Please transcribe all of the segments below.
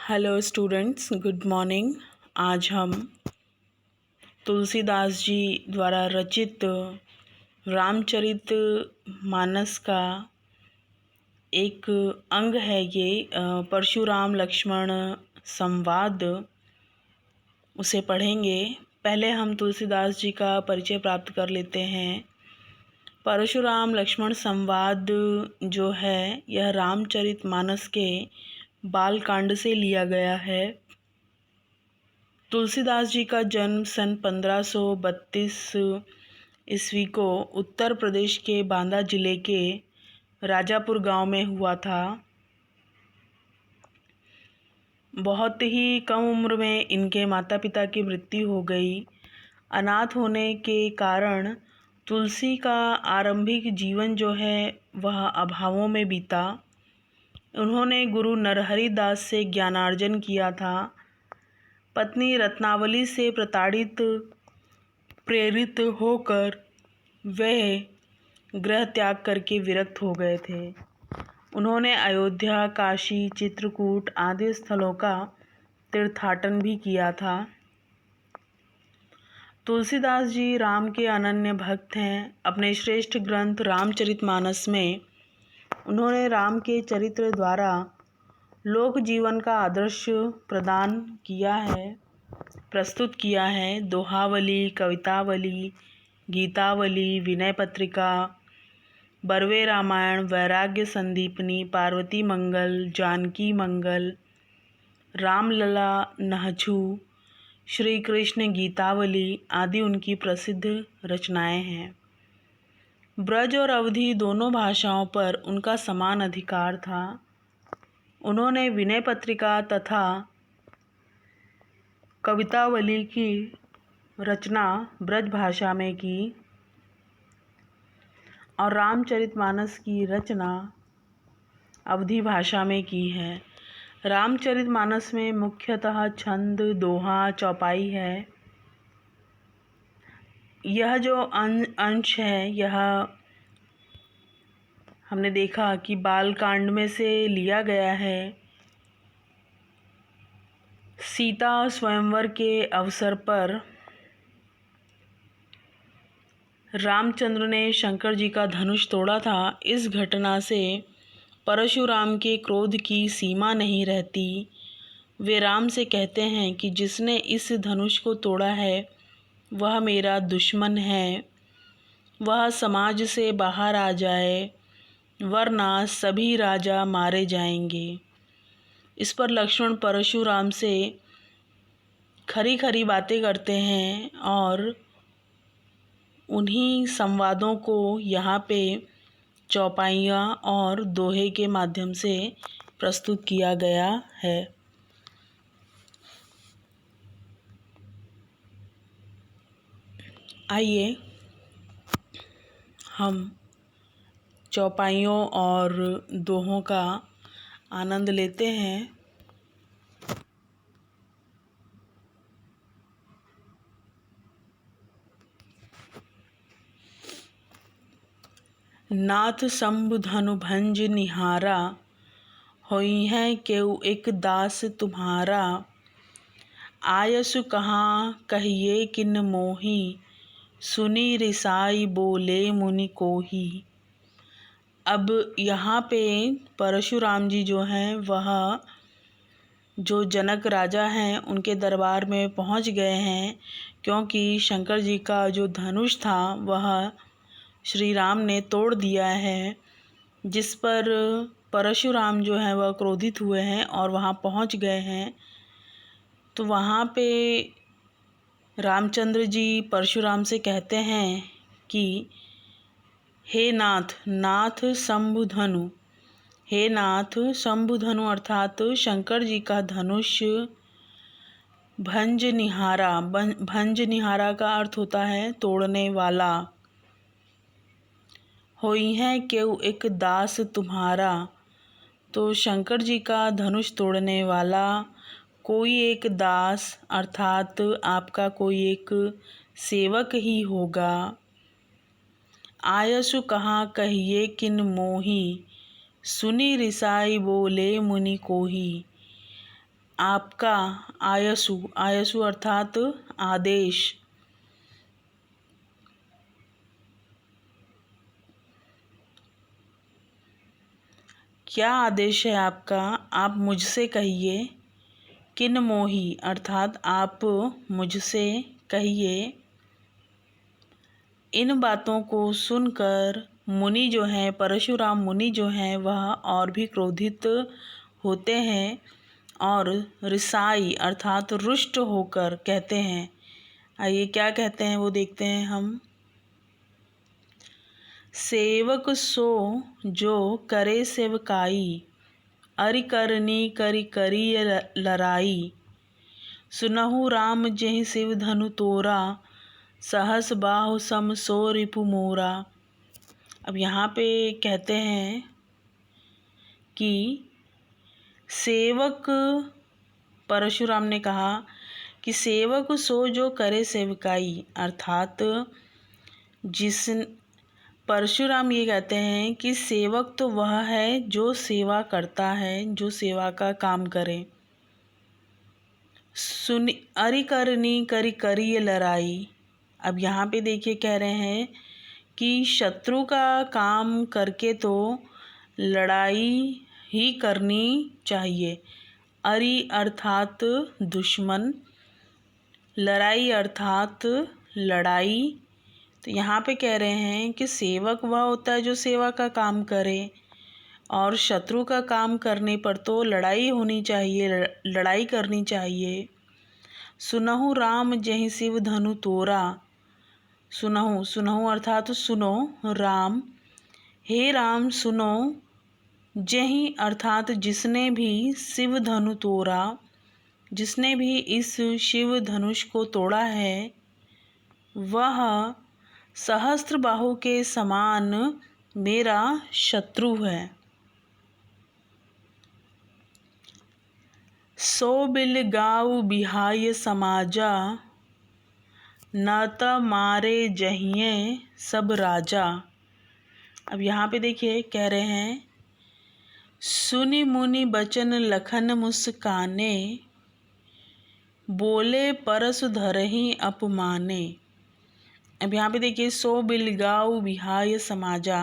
Hello students, good morning. आज हम तुलसीदास जी द्वारा रचित रामचरित मानस का एक अंग है ये परशुराम लक्ष्मण संवाद, उसे पढ़ेंगे। पहले हम तुलसीदास जी का परिचय प्राप्त कर लेते हैं। परशुराम लक्ष्मण संवाद जो है यह रामचरित मानस के बालकांड से लिया गया है। तुलसीदास जी का जन्म सन 1532 ईस्वी को उत्तर प्रदेश के बांदा जिले के राजापुर गांव में हुआ था। बहुत ही कम उम्र में इनके माता पिता की मृत्यु हो गई। अनाथ होने के कारण तुलसी का आरंभिक जीवन जो है वह अभावों में बीता। उन्होंने गुरु नरहरि दास से ज्ञानार्जन किया था। पत्नी रत्नावली से प्रेरित होकर वह गृह त्याग करके विरक्त हो गए थे। उन्होंने अयोध्या, काशी, चित्रकूट आदि स्थलों का तीर्थाटन भी किया था। तुलसीदास जी राम के अनन्य भक्त हैं। अपने श्रेष्ठ ग्रंथ रामचरितमानस में उन्होंने राम के चरित्र द्वारा लोक जीवन का आदर्श प्रस्तुत किया है। दोहावली, कवितावली, गीतावली, विनय पत्रिका, बरवे रामायण, वैराग्य संदीपनी, पार्वती मंगल, जानकी मंगल, रामलला नहछू, श्री कृष्ण गीतावली आदि उनकी प्रसिद्ध रचनाएं हैं। ब्रज और अवधी दोनों भाषाओं पर उनका समान अधिकार था। उन्होंने विनय पत्रिका तथा कवितावली की रचना ब्रज भाषा में की और रामचरितमानस की रचना अवधी भाषा में की है। रामचरितमानस में मुख्यतः छंद, दोहा, चौपाई है। यह जो अंश है यह हमने देखा कि बालकांड में से लिया गया है। सीता स्वयंवर के अवसर पर रामचंद्र ने शंकर जी का धनुष तोड़ा था। इस घटना से परशुराम के क्रोध की सीमा नहीं रहती। वे राम से कहते हैं कि जिसने इस धनुष को तोड़ा है वह मेरा दुश्मन है, वह समाज से बाहर आ जाए वरना सभी राजा मारे जाएंगे। इस पर लक्ष्मण परशुराम से खरी खरी बातें करते हैं और उन्हीं संवादों को यहाँ पे चौपाइयाँ और दोहे के माध्यम से प्रस्तुत किया गया है। आइए हम चौपाइयों और दोहों का आनंद लेते हैं। नाथ शंभु धनु भंज निहारा, होई है केउ एक दास तुम्हारा। आयसु कहाँ कहिए किन मोही, सुनी रिसाई बोले मुनि कोही। अब यहाँ पे परशुराम जी जो हैं वह जो जनक राजा हैं उनके दरबार में पहुँच गए हैं, क्योंकि शंकर जी का जो धनुष था वह श्री राम ने तोड़ दिया है, जिस पर परशुराम जो है वह क्रोधित हुए हैं और वहाँ पहुँच गए हैं। तो वहाँ पे रामचंद्र जी परशुराम से कहते हैं कि हे नाथ, नाथ शंभुधनु, हे नाथ शंभुधनु अर्थात शंकर जी का धनुष भंज निहारा। भंज निहारा का अर्थ होता है तोड़ने वाला। होई है केउ एक दास तुम्हारा, तो शंकर जी का धनुष तोड़ने वाला कोई एक दास अर्थात आपका कोई एक सेवक ही होगा। आयसु कहाँ कहिए किन मोही, सुनी रिसाई बोले मुनि कोही। आपका, आयसु, आयसु अर्थात आदेश। क्या आदेश है आपका, आप मुझसे कहिए। किन मोही अर्थात आप मुझसे कहिए। इन बातों को सुनकर मुनि जो हैं, परशुराम मुनि जो हैं, वह और भी क्रोधित होते हैं और रिसाई अर्थात रुष्ट होकर कहते हैं। आइए क्या कहते हैं वो देखते हैं हम। सेवक सो जो करे सेवकाई, अरि करनी करि करिय लराई। सुनहु राम जेहि शिव धनु तोरा, सहस बाहु सम सो रिपु मोरा। अब यहाँ पे कहते हैं कि सेवक, परशुराम ने कहा कि सेवक सो जो करे सेवकाई, अर्थात परशुराम ये कहते हैं कि सेवक तो वह है जो सेवा करता है, जो सेवा का काम करे। सुनी अरि करनी करि करिय लड़ाई। अब यहाँ पे देखिए कह रहे हैं कि शत्रु का काम करके तो लड़ाई ही करनी चाहिए। अरि अर्थात दुश्मन, लड़ाई अर्थात लड़ाई। तो यहाँ पे कह रहे हैं कि सेवक वह होता है जो सेवा का काम करे, और शत्रु का काम करने पर तो लड़ाई होनी चाहिए, लड़ाई करनी चाहिए। सुनहु राम जेहि शिव धनु तोरा। सुनहु, सुनहु अर्थात सुनो राम, हे राम सुनो। जेहि अर्थात जिसने भी शिव धनु तोरा, जिसने भी इस शिव धनुष को तोड़ा है, वह सहस्त्र बाहु के समान मेरा शत्रु है। सो बिल गाऊ बिहाय समाजा, न त मारे जहिए सब राजा। अब यहाँ पे देखिए कह रहे हैं, सुनि मुनि बचन लखन मुस्काने, बोले परस धरहि अपमाने। अब यहाँ पे देखिए सो बिलगाऊ बिहाय समाजा,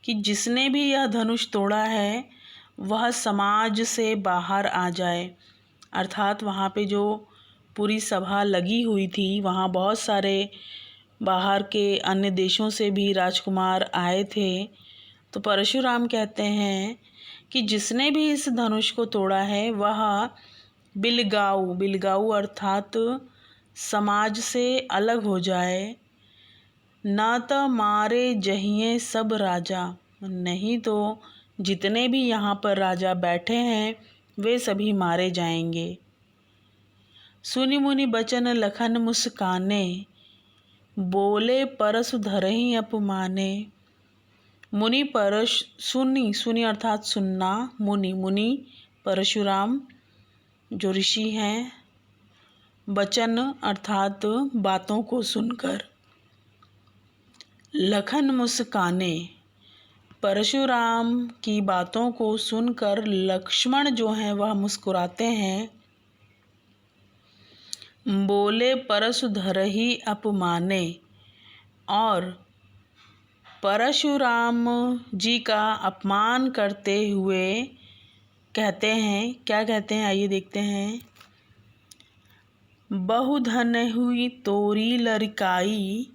कि जिसने भी यह धनुष तोड़ा है वह समाज से बाहर आ जाए। अर्थात वहाँ पे जो पूरी सभा लगी हुई थी, वहाँ बहुत सारे बाहर के अन्य देशों से भी राजकुमार आए थे। तो परशुराम कहते हैं कि जिसने भी इस धनुष को तोड़ा है वह बिलगाऊ, बिलगाऊ अर्थात समाज से अलग हो जाए। न त मारे जहिए सब राजा, नहीं तो जितने भी यहाँ पर राजा बैठे हैं वे सभी मारे जाएंगे। सुनि मुनि बचन लखन मुस्काने, बोले परस धरहि अपमाने। मुनि परश, सुनी, सुनी अर्थात सुनना, मुनि, मुनि परशुराम जो ऋषि हैं, वचन अर्थात बातों को सुनकर, लखन मुस्काने, परशुराम की बातों को सुनकर लक्ष्मण जो हैं वह मुस्कुराते हैं। बोले परशु धरहि अपमाने, और परशुराम जी का अपमान करते हुए कहते हैं, क्या कहते हैं आइए देखते हैं। बहुधन हुई तोरी लरिकाई,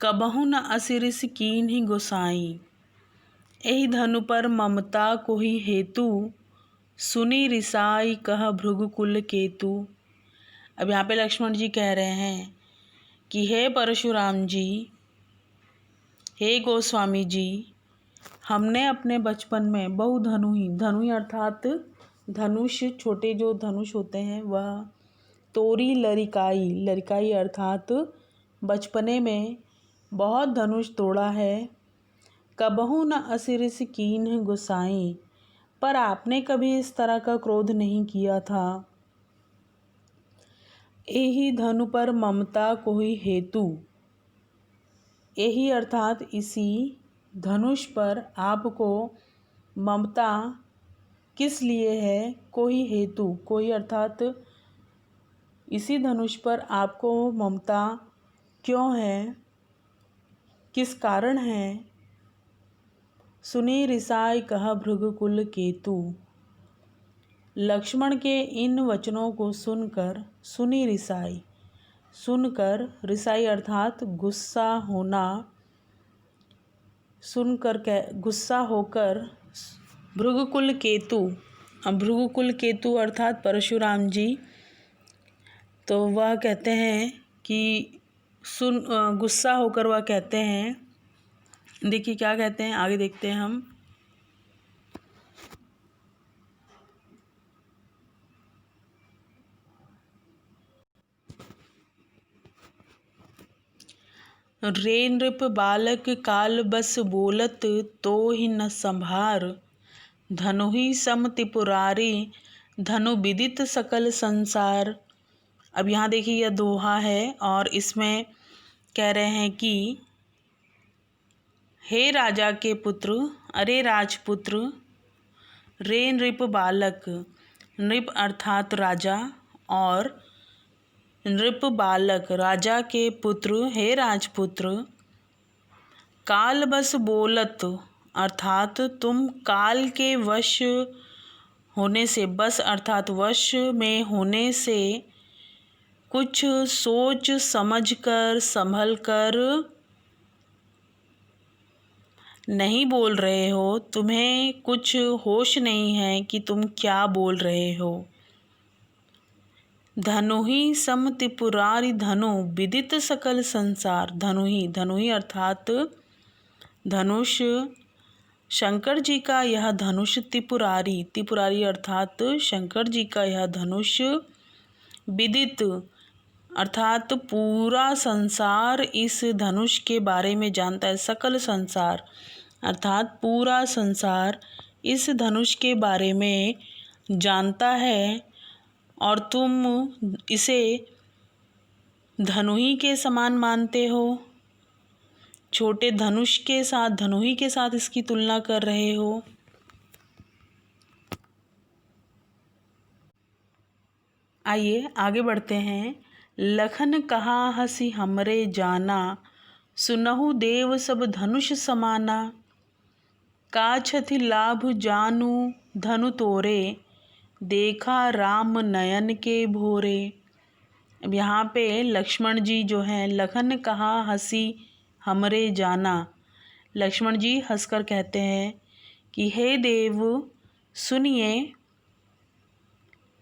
कबहु न असिरिस कीन्हि गोसाई। एहि धनु पर ममता कोहि हेतु, सुनि रिसाई कह भृगुकुल केतु। अब यहाँ पे लक्ष्मण जी कह रहे हैं कि हे परशुराम जी, हे गोस्वामी जी, हमने अपने बचपन में बहुधनु ही, धनु ही अर्थात धनुष, छोटे जो धनुष होते हैं वह, तोरी लरिकाई, लरिकाई अर्थात बचपने में बहुत धनुष तोड़ा है। कबहु न असिरिस कीन्ह गोसाई, पर आपने कभी इस तरह का क्रोध नहीं किया था। एहि धनु पर ममता कोई हेतु, यही अर्थात इसी धनुष पर आपको ममता किस लिए है, कोई हेतु, कोई अर्थात इसी धनुष पर आपको ममता क्यों है, किस कारण है। सुनी रिसाई कहा भृगुकुल केतु। लक्ष्मण के इन वचनों को सुनकर, सुनी रिसाई, सुनकर, रिसाई अर्थात गुस्सा होना, सुनकर गुस्सा होकर भृगुकुल केतु, भृगुकुल केतु अर्थात परशुराम जी, तो वह कहते हैं कि गुस्सा होकर वह कहते हैं, देखिए क्या कहते हैं, आगे देखते हैं हम। रे नृप बालक काल बस बोलत, तो ही न संभार, धनु ही सम त्रिपुरारी, धनु विदित सकल संसार। अब यहाँ देखिए यह दोहा है और इसमें कह रहे हैं कि हे राजा के पुत्र, अरे राजपुत्र, रे नृप बालक, नृप अर्थात राजा और नृप बालक राजा के पुत्र, हे राजपुत्र, काल बस बोलत अर्थात तुम काल के वश होने से, बस अर्थात वश में होने से कुछ सोच समझकर संभल कर नहीं बोल रहे हो, तुम्हें कुछ होश नहीं है कि तुम क्या बोल रहे हो। धनु ही सम त्रिपुरारी, धनु विदित सकल संसार, धनु ही अर्थात धनुष, शंकर जी का यह धनुष, त्रिपुरारी, त्रिपुरारी अर्थात शंकर जी का यह धनुष, विदित अर्थात पूरा संसार इस धनुष के बारे में जानता है, सकल संसार अर्थात पूरा संसार इस धनुष के बारे में जानता है और तुम इसे धनुही के समान मानते हो, छोटे धनुष के साथ, धनुही के साथ इसकी तुलना कर रहे हो। आइए आगे बढ़ते हैं। लखन कहा हसी हमरे जाना, सुनहु देव सब धनुष समाना, का छथि लाभ जानू धनु तोरे, देखा राम नयन के भोरे। अब यहाँ पे लक्ष्मण जी जो हैं, लखन कहा हसी हमरे जाना, लक्ष्मण जी हंसकर कहते हैं कि हे देव सुनिए,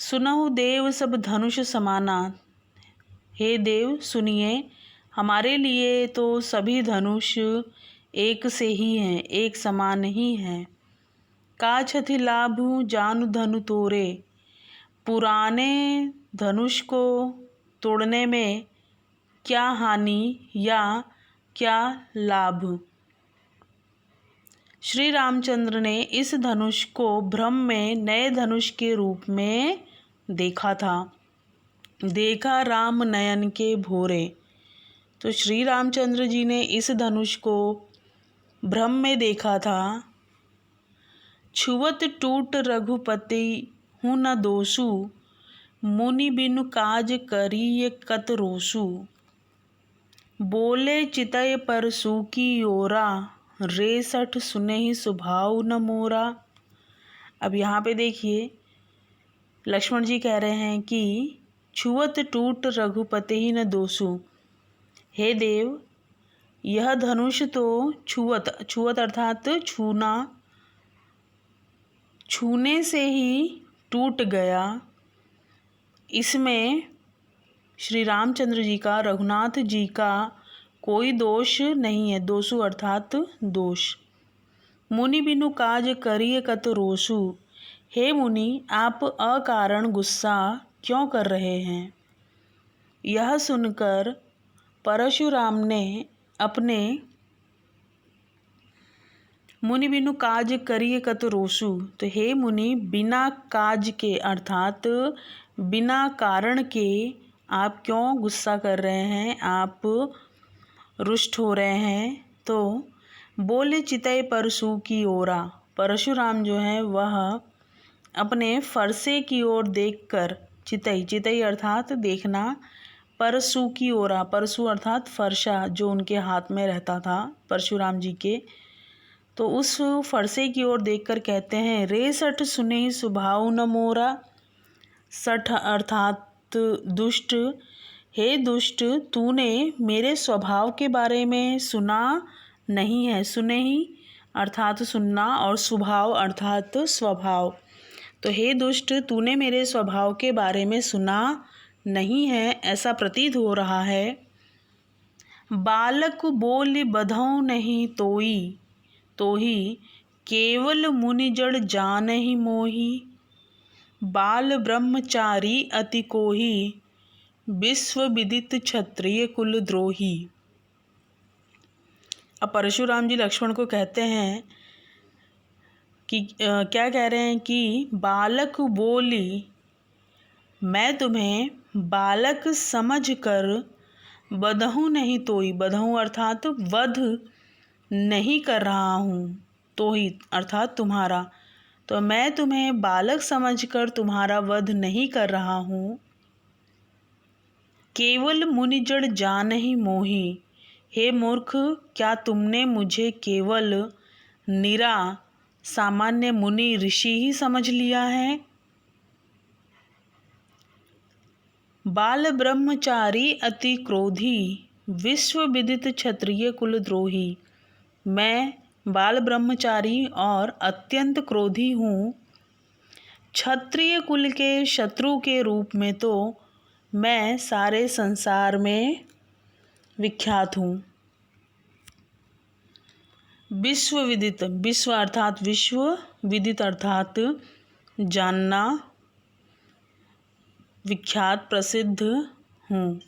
सुनहु देव सब धनुष समाना, हे देव सुनिए, हमारे लिए तो सभी धनुष एक से ही हैं, एक समान ही हैं। का छथि लाभ जानु धनु तोरे, पुराने धनुष को तोड़ने में क्या हानि या क्या लाभ। श्री रामचंद्र ने इस धनुष को भ्रम में नए धनुष के रूप में देखा था, देखा राम नयन के भोरे। तो श्री रामचंद्र जी ने इस धनुष को भ्रम में देखा था। छुवत टूट रघुपति हूँ न दोषु, मुनि बिनु काज करिय कत रोसु, बोले चितय परसु की ओरा, रेसठ सुने ही सुभाव न मोरा। अब यहाँ पे देखिए लक्ष्मण जी कह रहे हैं कि छुवत टूट रघुपति ही न दोषु, हे देव यह धनुष तो छुवत, छुवत अर्थात छूना, छूने से ही टूट गया, इसमें श्री रामचंद्र जी का, रघुनाथ जी का कोई दोष नहीं है, दोषु अर्थात दोष। मुनि बिनु काज करिय कत रोसु, हे मुनि आप अकारण गुस्सा क्यों कर रहे हैं। यह सुनकर परशुराम ने अपने मुनि बिनु काज करिय कत रोसु, तो हे मुनि बिना काज के अर्थात बिना कारण के आप क्यों गुस्सा कर रहे हैं, आप रुष्ट हो रहे हैं। तो बोले चितय परसु की ओरा, परशुराम जो है वह अपने फरसे की ओर देखकर, चितई, चितई अर्थात देखना, परशु की ओर, परशु अर्थात फरसा जो उनके हाथ में रहता था परशुराम जी के, तो उस फरसे की ओर देखकर कहते हैं, रे सठ सुने सुभाव न मोरा। सठ अर्थात दुष्ट, हे दुष्ट, तूने मेरे स्वभाव के बारे में सुना नहीं है। सुने ही अर्थात सुनना और स्वभाव अर्थात स्वभाव। तो हे दुष्ट, तूने मेरे स्वभाव के बारे में सुना नहीं है, ऐसा प्रतीत हो रहा है। बालक बोल बधौ नहीं तोई, तोही केवल मुनि जड़ जानहि मोही। बाल ब्रह्मचारी अति कोही, विश्व विदित क्षत्रिय कुल द्रोही। अब परशुराम जी लक्ष्मण को कहते हैं कि क्या कह रहे हैं कि बालक बोली, मैं तुम्हें बालक समझकर बधहु नहीं तोई, बधहु अर्थात वध नहीं कर रहा हूँ, तोही अर्थात तुम्हारा, तो मैं तुम्हें बालक समझकर तुम्हारा वध नहीं कर रहा हूँ। केवल मुनि जड़ जानहि मोही, हे मूर्ख, क्या तुमने मुझे केवल निरा सामान्य मुनि ऋषि ही समझ लिया है। बाल ब्रह्मचारी अति क्रोधी, विश्व विदित क्षत्रिय कुल द्रोही। मैं बाल ब्रह्मचारी और अत्यंत क्रोधी हूँ। क्षत्रिय कुल के शत्रु के रूप में तो मैं सारे संसार में विख्यात हूँ। विश्व विदित, विश्व अर्थात विश्व, विदित अर्थात जानना, विख्यात प्रसिद्ध हूँ।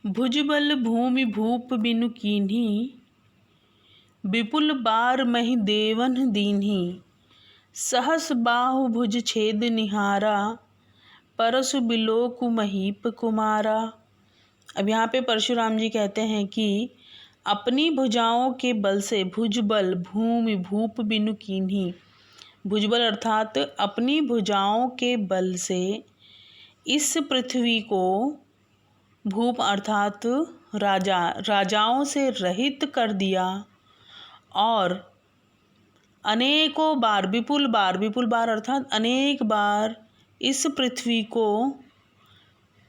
भुजबल भूमि भूप बिनु कीन्ही, विपुल बार महि देवन दीन्ही। सहस बाहु भुज छेद निहारा, परशु बिलोकु महीप कुमारा। अब यहाँ पे परशुराम जी कहते हैं कि अपनी भुजाओं के बल से, भुजबल भूमि भूप बिनु कीन्ही, भुजबल अर्थात अपनी भुजाओं के बल से इस पृथ्वी को, भूप अर्थात राजा, राजाओं से रहित कर दिया और अनेकों बार, विपुल बार, विपुल बार अर्थात अनेक बार इस पृथ्वी को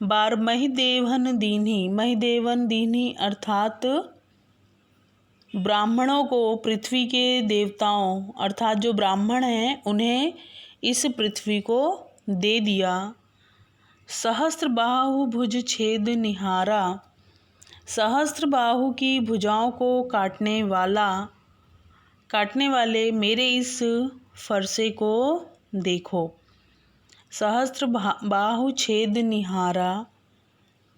बार महिदेवन दीन्ही, महिदेवन दीन्ही अर्थात ब्राह्मणों को, पृथ्वी के देवताओं अर्थात जो ब्राह्मण हैं उन्हें इस पृथ्वी को दे दिया। सहस्त्र बाहु भुज छेद निहारा, सहस्त्र बाहु की भुजाओं को काटने वाले मेरे इस फरसे को देखो। सहस्त्र बाहु छेद निहारा,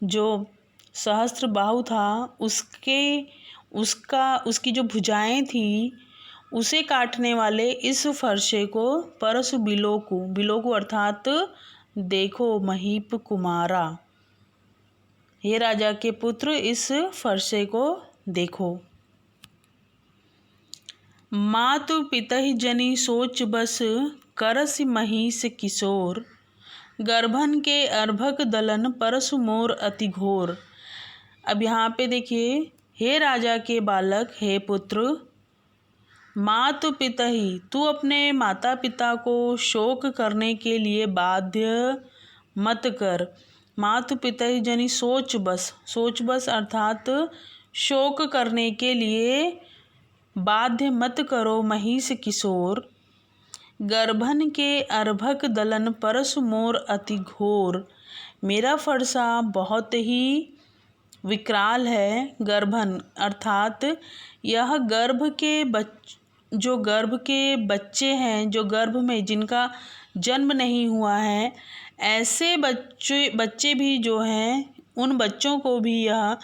जो सहस्त्र बाहु था उसकी जो भुजाएं थी उसे काटने वाले इस फरसे को परशु बिलोकु, बिलोकु अर्थात देखो, महीप कुमारा, हे राजा के पुत्र, इस फरसे को देखो। मातु पितहि जनि सोच बस, करस महिष किशोर। गर्भन के अर्भक दलन, परशु मोर अति घोर। अब यहाँ पे देखिए, हे राजा के बालक, हे पुत्र, मातु पितहि, तू अपने माता पिता को शोक करने के लिए बाध्य मत कर। मातु पितहि जनि सोच बस, सोच बस अर्थात शोक करने के लिए बाध्य मत करो महिष किशोर। गर्भन के अर्भक दलन, परशु मोर अति घोर। मेरा फरसा बहुत ही विकराल है। गर्भन अर्थात यह गर्भ के जो गर्भ के बच्चे हैं, जो गर्भ में जिनका जन्म नहीं हुआ है, ऐसे बच्चे भी जो हैं, उन बच्चों को भी यह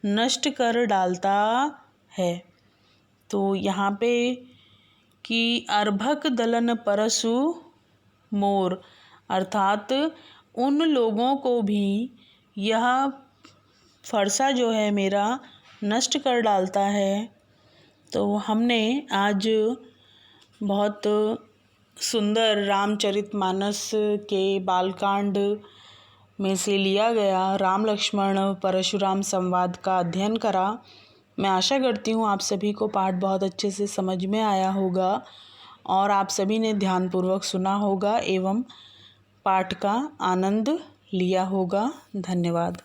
नष्ट कर डालता है। तो यहाँ पे कि अर्भक दलन परशु मोर अर्थात उन लोगों को भी यह फरसा जो है मेरा नष्ट कर डालता है। तो हमने आज बहुत सुंदर रामचरितमानस के बालकांड में से लिया गया राम लक्ष्मण परशुराम संवाद का अध्ययन करा। मैं आशा करती हूँ आप सभी को पाठ बहुत अच्छे से समझ में आया होगा और आप सभी ने ध्यानपूर्वक सुना होगा एवं पाठ का आनंद लिया होगा। धन्यवाद।